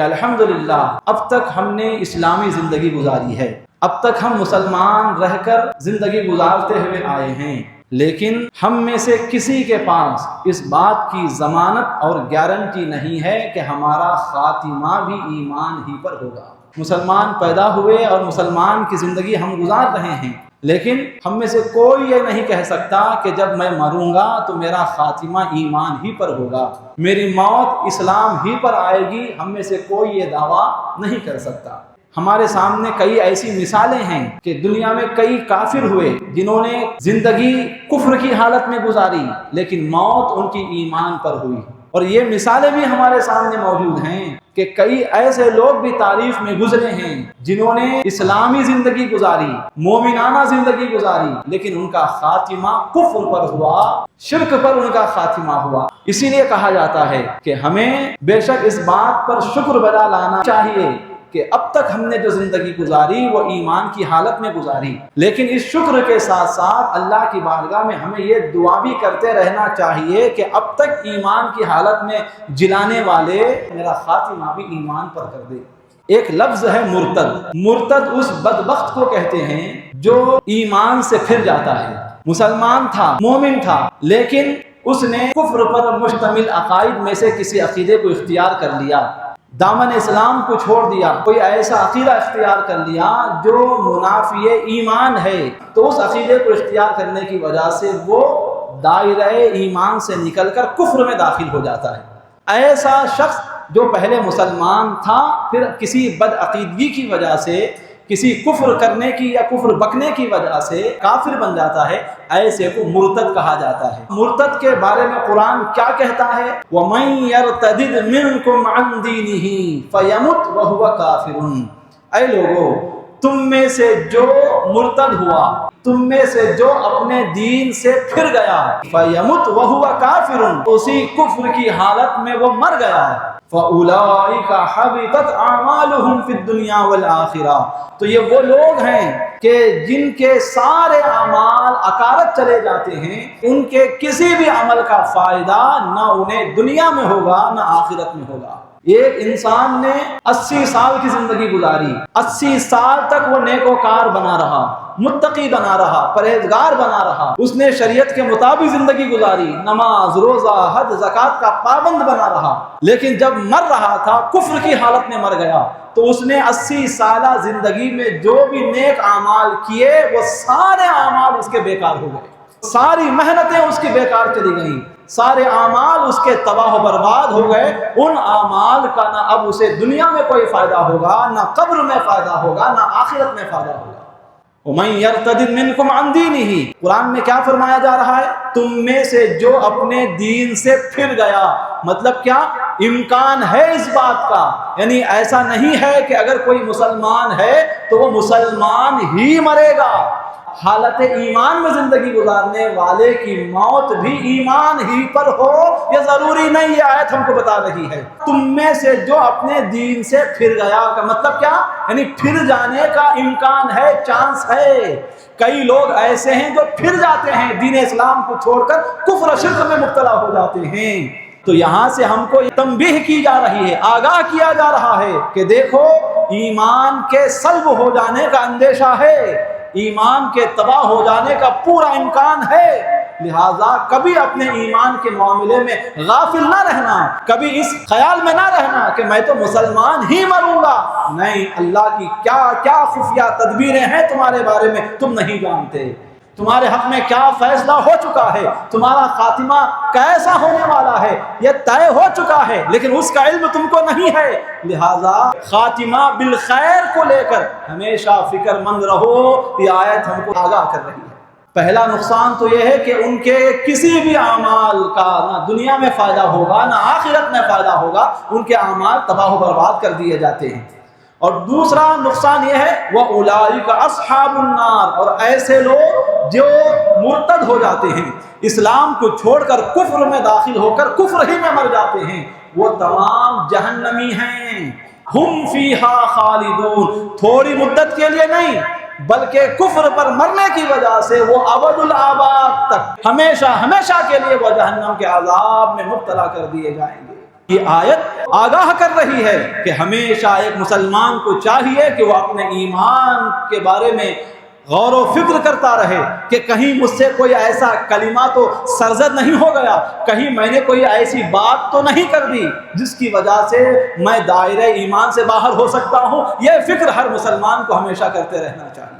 الحمدللہ اب تک ہم نے اسلامی زندگی گزاری ہے، اب تک ہم مسلمان رہ کر زندگی گزارتے ہوئے آئے ہیں، لیکن ہم میں سے کسی کے پاس اس بات کی ضمانت اور گارنٹی نہیں ہے کہ ہمارا خاتمہ بھی ایمان ہی پر ہوگا۔ مسلمان پیدا ہوئے اور مسلمان کی زندگی ہم گزار رہے ہیں، لیکن ہم میں سے کوئی یہ نہیں کہہ سکتا کہ جب میں مروں گا تو میرا خاتمہ ایمان ہی پر ہوگا، میری موت اسلام ہی پر آئے گی۔ ہم میں سے کوئی یہ دعویٰ نہیں کر سکتا۔ ہمارے سامنے کئی ایسی مثالیں ہیں کہ دنیا میں کئی کافر ہوئے جنہوں نے زندگی کفر کی حالت میں گزاری لیکن موت ان کی ایمان پر ہوئی، اور یہ مثالیں بھی ہمارے سامنے موجود ہیں کہ کئی ایسے لوگ بھی تاریخ میں گزرے ہیں جنہوں نے اسلامی زندگی گزاری، مومنانہ زندگی گزاری، لیکن ان کا خاتمہ کفر پر ہوا، شرک پر ان کا خاتمہ ہوا۔ اسی لیے کہا جاتا ہے کہ ہمیں بے شک اس بات پر شکر بجا لانا چاہیے کہ اب تک ہم نے جو زندگی گزاری وہ ایمان کی حالت میں گزاری، لیکن اس شکر کے ساتھ ساتھ اللہ کی بارگاہ میں ہمیں یہ دعا بھی کرتے رہنا چاہیے کہ اب تک ایمان کی حالت میں جلانے والے میرا خاتمہ بھی ایمان پر کر دے۔ ایک لفظ ہے مرتد۔ مرتد اس بدبخت کو کہتے ہیں جو ایمان سے پھر جاتا ہے۔ مسلمان تھا، مومن تھا، لیکن اس نے کفر پر مشتمل عقائد میں سے کسی عقیدے کو اختیار کر لیا، دامن اسلام کو چھوڑ دیا، کوئی ایسا عقیدہ اختیار کر لیا جو منافی ایمان ہے، تو اس عقیدے کو اختیار کرنے کی وجہ سے وہ دائرہ ایمان سے نکل کر کفر میں داخل ہو جاتا ہے۔ ایسا شخص جو پہلے مسلمان تھا پھر کسی بدعقیدگی کی وجہ سے، کسی کفر کرنے کی یا کفر بکنے کی وجہ سے کافر بن جاتا ہے، ایسے کو مرتد کہا جاتا ہے۔ مرتد کے بارے میں قرآن کیا کہتا ہے؟ وَمَن يَرْتَدِدْ مِنْكُمْ عَنْ دِينِهِ فَيَمُتْ وَهُوَ كَافِرٌ۔ اے لوگو، تم میں سے جو مرتد ہوا، تم میں سے جو اپنے دین سے پھر گیا، فَيَمُتْ وَهُوَ كَافِرٌ، اسی کفر کی حالت میں وہ مر گیا، فَأُولَئِكَ حَبِطَتْ أَعْمَالُهُمْ فِي الدُّنْيَا وَالْآخِرَةِ، تو یہ وہ لوگ ہیں کہ جن کے سارے اعمال اکارت چلے جاتے ہیں، ان کے کسی بھی عمل کا فائدہ نہ انہیں دنیا میں ہوگا نہ آخرت میں ہوگا۔ ایک انسان نے 80 سال کی زندگی گزاری، 80 سال تک وہ نیکوکار بنا رہا، متقی بنا رہا، پرہیزگار بنا رہا، اس نے شریعت کے مطابق زندگی گزاری، نماز، روزہ، حج، زکوٰۃ کا پابند بنا رہا، لیکن جب مر رہا تھا کفر کی حالت میں مر گیا، تو اس نے 80 سالہ زندگی میں جو بھی نیک اعمال کیے وہ سارے اعمال اس کے بیکار ہو گئے، ساری محنتیں اس کی بیکار چلی گئیں، سارے اعمال اس کے تباہ و برباد ہو گئے۔ ان اعمال کا نہ اب اسے دنیا میں کوئی فائدہ ہوگا، نہ قبر میں فائدہ ہوگا، نہ آخرت میں فائدہ ہوگا۔ وَمَن يَرْتَدِدْ مِنْكُمْ عَنْ دِينِهِ، قرآن میں کیا فرمایا جا رہا ہے؟ تم میں سے جو اپنے دین سے پھر گیا، مطلب کیا؟ امکان ہے اس بات کا، یعنی ایسا نہیں ہے کہ اگر کوئی مسلمان ہے تو وہ مسلمان ہی مرے گا۔ حالت ایمان میں زندگی گزارنے والے کی موت بھی ایمان ہی پر ہو، یہ ضروری نہیں، یہ آیت ہم کو بتا رہی ہے۔ تم میں سے جو اپنے دین سے پھر گیا کا مطلب کیا؟ یعنی پھر جانے کا امکان ہے، چانس ہے۔ کئی لوگ ایسے ہیں جو پھر جاتے ہیں، دین اسلام کو چھوڑ کر کفر و شرک میں مبتلا ہو جاتے ہیں۔ تو یہاں سے ہم کو تنبیہ کی جا رہی ہے، آگاہ کیا جا رہا ہے کہ دیکھو، ایمان کے سلب ہو جانے کا اندیشہ ہے، ایمان کے تباہ ہو جانے کا پورا امکان ہے، لہذا کبھی اپنے ایمان کے معاملے میں غافل نہ رہنا، کبھی اس خیال میں نہ رہنا کہ میں تو مسلمان ہی مروں گا۔ نہیں، اللہ کی کیا کیا خفیہ تدبیریں ہیں تمہارے بارے میں تم نہیں جانتے، تمہارے حق میں کیا فیصلہ ہو چکا ہے، تمہارا خاتمہ کیسا ہونے والا ہے یہ طے ہو چکا ہے، لیکن اس کا علم تم کو نہیں ہے، لہذا خاتمہ بالخیر کو لے کر ہمیشہ فکر مند رہو۔ یہ آیت ہم کو آگاہ کر رہی ہے۔ پہلا نقصان تو یہ ہے کہ ان کے کسی بھی اعمال کا نہ دنیا میں فائدہ ہوگا نہ آخرت میں فائدہ ہوگا، ان کے اعمال تباہ و برباد کر دیے جاتے ہیں۔ اور دوسرا نقصان یہ ہے وَأُولَٰئِكَ أَصْحَابُ النَّارِ، اور ایسے لوگ جو مرتد ہو جاتے ہیں، اسلام کو چھوڑ کر کفر میں داخل ہو کر کفر ہی میں مر جاتے ہیں، وہ تمام جہنمی ہیں۔ ہم فیہا خالدون، تھوڑی مدت کے لیے نہیں بلکہ کفر پر مرنے کی وجہ سے وہ ابد الآباد تک، ہمیشہ ہمیشہ کے لیے وہ جہنم کے عذاب میں مبتلا کر دیے جائیں گے۔ یہ آیت آگاہ کر رہی ہے کہ ہمیشہ ایک مسلمان کو چاہیے کہ وہ اپنے ایمان کے بارے میں غور و فکر کرتا رہے کہ کہیں مجھ سے کوئی ایسا کلمہ تو سرزد نہیں ہو گیا، کہیں میں نے کوئی ایسی بات تو نہیں کر دی جس کی وجہ سے میں دائرہ ایمان سے باہر ہو سکتا ہوں۔ یہ فکر ہر مسلمان کو ہمیشہ کرتے رہنا چاہیے۔